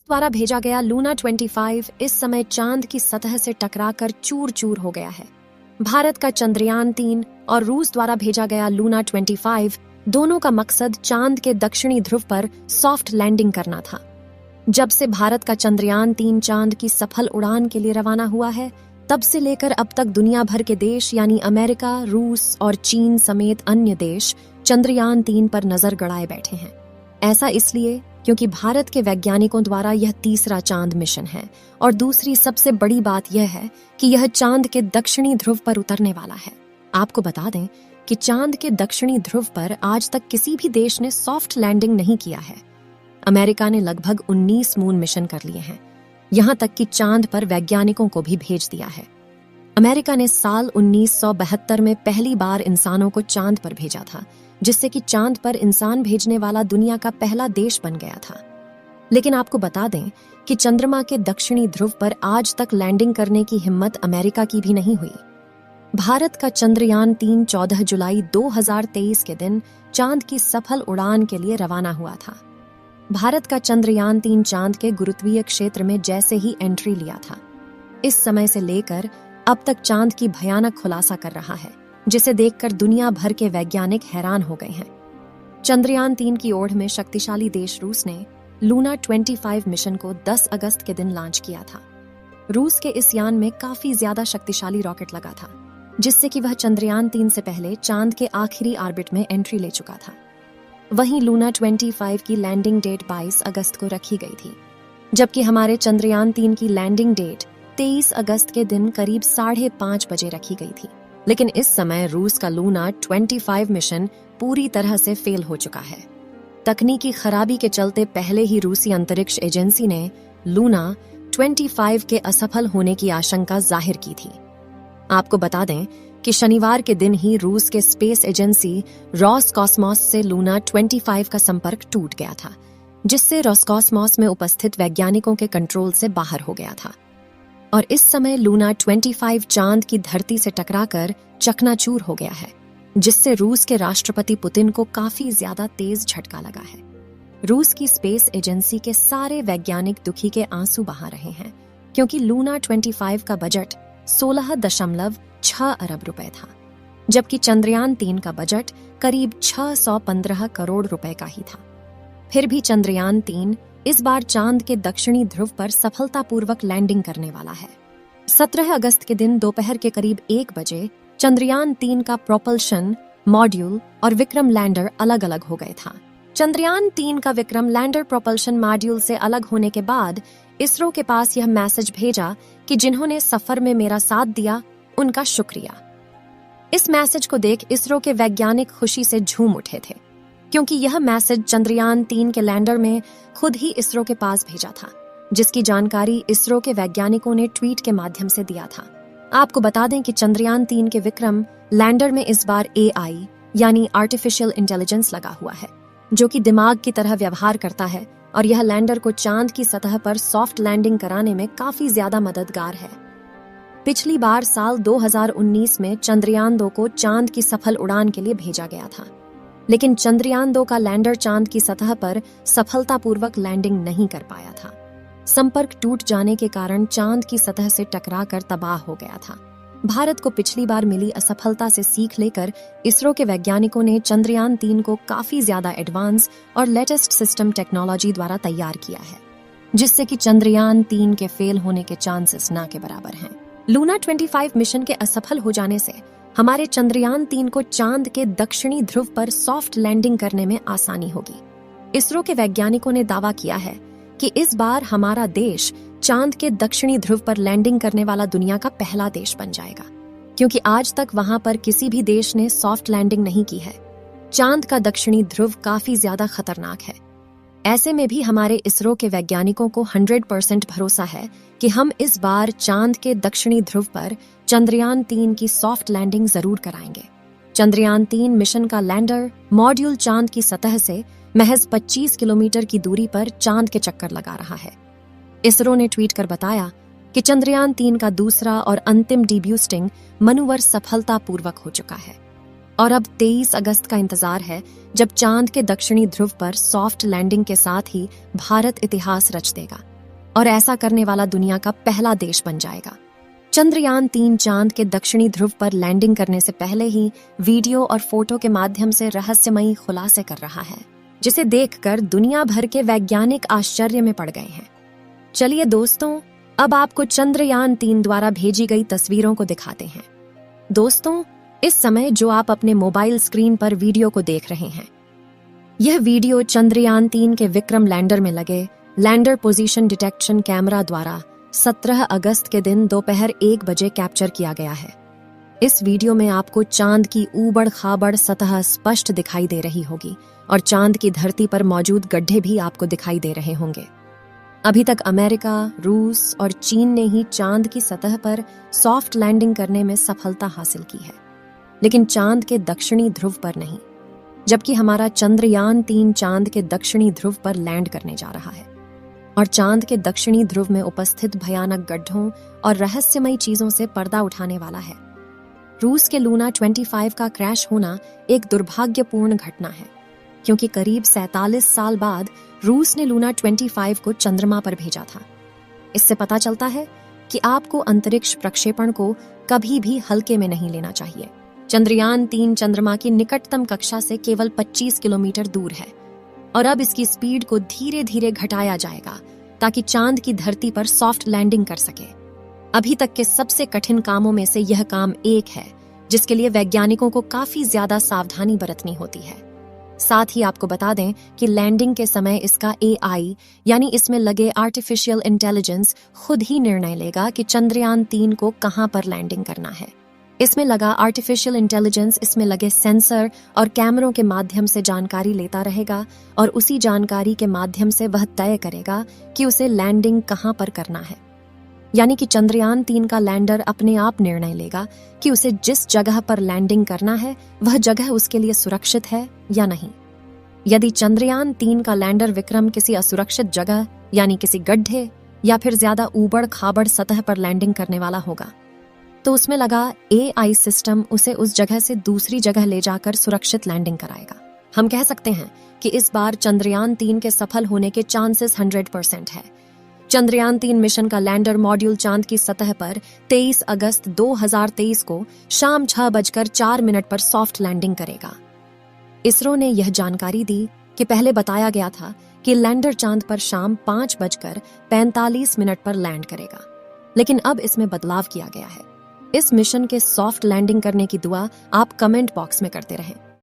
द्वारा भेजा गया लूना 25 इस समय चांद की सतह से टकराकर चूर चूर हो गया है। भारत का चंद्रयान 3 और रूस द्वारा भेजा गया लूना 25 दोनों का मकसद चांद के दक्षिणी ध्रुव पर सॉफ्ट लैंडिंग करना था। जब से भारत का चंद्रयान 3 चांद की सफल उड़ान के लिए रवाना हुआ है, तब से लेकर अब तक दुनिया भर के देश यानी अमेरिका, रूस और चीन समेत अन्य देश चंद्रयान 3 पर नजर गड़ाए बैठे हैं। ऐसा इसलिए क्योंकि भारत के वैज्ञानिकों द्वारा यह तीसरा चांद मिशन है और दूसरी सबसे बड़ी बात यह है कि यह चांद के दक्षिणी ध्रुव पर उतरने वाला है। आपको बता दें कि चांद के दक्षिणी ध्रुव पर आज तक किसी भी देश ने सॉफ्ट लैंडिंग नहीं किया है। अमेरिका ने लगभग 19 मून मिशन कर लिए हैं, यहां तक कि चांद पर वैज्ञानिकों को भी भेज दिया है। अमेरिका ने साल 1972 में पहली बार इंसानों को चांद पर भेजा था, जिससे कि चांद पर इंसान भेजने वाला दुनिया का पहला देश बन गया था। लेकिन आपको बता दें कि चंद्रमा के दक्षिणी ध्रुव पर आज तक लैंडिंग करने की हिम्मत अमेरिका की भी नहीं हुई। भारत का चंद्रयान 3 14 जुलाई 2023 के दिन चांद की सफल उड़ान के लिए रवाना हुआ था। भारत का चंद्रयान 3 चांद के गुरुत्वीय क्षेत्र में जैसे ही एंट्री लिया था, इस समय से लेकर अब तक चांद की भयानक खुलासा कर रहा है, जिसे देखकर दुनिया भर के वैज्ञानिक हैरान हो गए हैं। चंद्रयान 3 की ओर में शक्तिशाली देश रूस ने लूना 25 मिशन को 10 अगस्त के दिन लॉन्च किया था। रूस के इस यान में काफी ज्यादा शक्तिशाली रॉकेट लगा था, जिससे कि वह चंद्रयान 3 से पहले चांद के आखिरी ऑर्बिट में एंट्री ले चुका था। वहीं लूना 25 की लैंडिंग डेट 22 अगस्त को रखी गई थी, जबकि हमारे चंद्रयान 3 की लैंडिंग डेट 23 अगस्त के दिन करीब 5:30 बजे रखी गई थी। लेकिन इस समय रूस का लूना 25 मिशन पूरी तरह से फेल हो चुका है। तकनीकी खराबी के चलते पहले ही रूसी अंतरिक्ष एजेंसी ने लूना 25 के असफल होने की आशंका जाहिर की थी। आपको बता दें कि शनिवार के दिन ही रूस के स्पेस एजेंसी रॉसकॉस्मोस से लूना 25 का संपर्क टूट गया था, जिससे रॉसकॉस्मोस में उपस्थित वैज्ञानिकों के कंट्रोल से बाहर हो गया था। और इस समय लूना 25 चांद की धरती से टकराकर चकनाचूर हो गया है, जिससे रूस के राष्ट्रपति पुतिन को काफी ज्यादा तेज झटका लगा है। रूस की स्पेस एजेंसी के सारे वैज्ञानिक दुखी के आंसू बहा रहे हैं, क्योंकि लूना 25 का बजट 16.6 अरब रुपए था, जबकि चंद्रयान 3 का बजट करीब 615 करोड़ रुपए का ही था। फिर भी चंद्रयान 3 इस बार चांद के दक्षिणी ध्रुव पर सफलतापूर्वक लैंडिंग करने वाला है। 17 अगस्त के दिन दोपहर के करीब 1 बजे चंद्रयान 3 का प्रोपल्शन मॉड्यूल और विक्रम लैंडर अलग अलग हो गए था। चंद्रयान 3 का विक्रम लैंडर प्रोपल्शन मॉड्यूल से अलग होने के बाद इसरो के पास यह मैसेज भेजा कि जिन्होंने सफर में मेरा साथ दिया उनका शुक्रिया। इस मैसेज को देख इसरो के वैज्ञानिक खुशी से झूम उठे थे, क्योंकि यह मैसेज चंद्रयान 3 के लैंडर में खुद ही इसरो के पास भेजा था, जिसकी जानकारी इसरो के वैज्ञानिकों ने ट्वीट के माध्यम से दिया था। आपको बता दें कि चंद्रयान 3 के विक्रम लैंडर में इस बार AI यानी आर्टिफिशियल इंटेलिजेंस लगा हुआ है, जो कि दिमाग की तरह व्यवहार करता है, और यह लैंडर को चांद की सतह पर सॉफ्ट लैंडिंग कराने में काफी ज्यादा मददगार है। पिछली बार साल 2019 में चंद्रयान 2 को चांद की सफल उड़ान के लिए भेजा गया था, लेकिन चंद्रयान 2 का लैंडर चांद की सतह पर सफलतापूर्वक लैंडिंग नहीं कर पाया था। संपर्क टूट जाने के कारण चांद की सतह से टकराकर तबाह हो गया था। भारत को पिछली बार मिली असफलता से सीख लेकर इसरो के वैज्ञानिकों ने चंद्रयान 3 को काफी ज्यादा एडवांस और लेटेस्ट सिस्टम टेक्नोलॉजी द्वारा तैयार किया है, जिससे कि चंद्रयान 3 के फेल होने के चांसेस ना के बराबर हैं। लूना 25 मिशन के असफल हो जाने से हमारे चंद्रयान 3 को चांद के दक्षिणी ध्रुव पर सॉफ्ट लैंडिंग करने में आसानी होगी। इसरो के वैज्ञानिकों ने दावा किया है कि इस बार हमारा देश चांद के दक्षिणी ध्रुव पर लैंडिंग करने वाला दुनिया का पहला देश बन जाएगा, क्योंकि आज तक वहां पर किसी भी देश ने सॉफ्ट लैंडिंग नहीं की है। चांद का दक्षिणी ध्रुव काफी ज्यादा खतरनाक है। ऐसे में भी हमारे इसरो के वैज्ञानिकों को 100% भरोसा है कि हम इस बार चांद के दक्षिणी ध्रुव पर चंद्रयान 3 की सॉफ्ट लैंडिंग जरूर कराएंगे। चंद्रयान 3 मिशन का लैंडर मॉड्यूल चांद की सतह से महज 25 किलोमीटर की दूरी पर चांद के चक्कर लगा रहा है। इसरो ने ट्वीट कर बताया कि चंद्रयान 3 का दूसरा और अंतिम डीब्यूस्टिंग मनोवर सफलतापूर्वक हो चुका है और अब 23 अगस्त का इंतजार है, जब चांद के दक्षिणी ध्रुव पर सॉफ्ट लैंडिंग के साथ ही भारत इतिहास रच देगा। और ऐसा करने वाला दुनिया का पहला देश बन जाएगा। चंद्रयान-3 चांद के दक्षिणी ध्रुव पर लैंडिंग करने से पहले ही वीडियो और फोटो के माध्यम से रहस्यमयी खुलासे कर रहा है, जिसे देखकर दुनिया भर के वैज्ञानिक आश्चर्य में पड़ गए हैं। चलिए दोस्तों, अब आपको चंद्रयान-3 द्वारा भेजी गई तस्वीरों को दिखाते हैं। दोस्तों, इस समय जो आप अपने मोबाइल स्क्रीन पर वीडियो को देख रहे हैं, यह वीडियो चंद्रयान-3 के विक्रम लैंडर में लगे लैंडर पोजीशन डिटेक्शन कैमरा द्वारा 17 अगस्त के दिन दोपहर 1 बजे कैप्चर किया गया है। इस वीडियो में आपको चांद की ऊबड़ खाबड़ सतह स्पष्ट दिखाई दे रही होगी और चांद की धरती पर मौजूद गड्ढे भी आपको दिखाई दे रहे होंगे। अभी तक अमेरिका, रूस और चीन ने ही चांद की सतह पर सॉफ्ट लैंडिंग करने में सफलता हासिल की है, लेकिन चांद के दक्षिणी ध्रुव पर नहीं, जबकि हमारा चंद्रयान-3 चांद के दक्षिणी ध्रुव पर लैंड करने जा रहा है और चांद के दक्षिणी ध्रुव में उपस्थित भयानक गड्ढों और रहस्यमयी चीजों से पर्दा उठाने वाला है। रूस के लूना 25 का क्रैश होना एक दुर्भाग्यपूर्ण घटना है, क्योंकि करीब 47 साल बाद रूस ने लूना 25 को चंद्रमा पर भेजा था। इससे पता चलता है कि आपको अंतरिक्ष प्रक्षेपण को कभी भी हल्के में नहीं लेना चाहिए। चंद्रयान-3 चंद्रमा की निकटतम कक्षा से केवल 25 किलोमीटर दूर है और अब इसकी स्पीड को धीरे धीरे घटाया जाएगा ताकि चांद की धरती पर सॉफ्ट लैंडिंग कर सके। अभी तक के सबसे कठिन कामों में से यह काम एक है, जिसके लिए वैज्ञानिकों को काफी ज्यादा सावधानी बरतनी होती है। साथ ही आपको बता दें कि लैंडिंग के समय इसका AI यानी इसमें लगे आर्टिफिशियल इंटेलिजेंस खुद ही निर्णय लेगा कि चंद्रयान-3 को कहां पर लैंडिंग करना है। इसमें लगा आर्टिफिशियल इंटेलिजेंस इसमें लगे सेंसर और कैमरों के माध्यम से जानकारी लेता रहेगा और उसी जानकारी के माध्यम से वह तय करेगा कि उसे लैंडिंग कहां पर करना है। यानी कि चंद्रयान-3 का लैंडर अपने आप निर्णय लेगा कि उसे जिस जगह पर लैंडिंग करना है वह जगह उसके लिए सुरक्षित है या नहीं। यदि चंद्रयान-3 का लैंडर विक्रम किसी असुरक्षित जगह यानी किसी गड्ढे या फिर ज्यादा ऊबड़ खाबड़ सतह पर लैंडिंग करने वाला होगा, तो उसमें लगा AI सिस्टम उसे उस जगह से दूसरी जगह ले जाकर सुरक्षित लैंडिंग कराएगा। हम कह सकते हैं कि इस बार चंद्रयान-3 के सफल होने के चांसेस 100% है। चंद्रयान-3 मिशन का लैंडर मॉड्यूल चांद की सतह पर 23 अगस्त 2023 को शाम 6:04 पर सॉफ्ट लैंडिंग करेगा। इसरो ने यह जानकारी दी कि पहले बताया गया था कि लैंडर चांद पर शाम 5:45 पर लैंड करेगा, लेकिन अब इसमें बदलाव किया गया है। इस मिशन के सॉफ्ट लैंडिंग करने की दुआ आप कमेंट बॉक्स में करते रहें।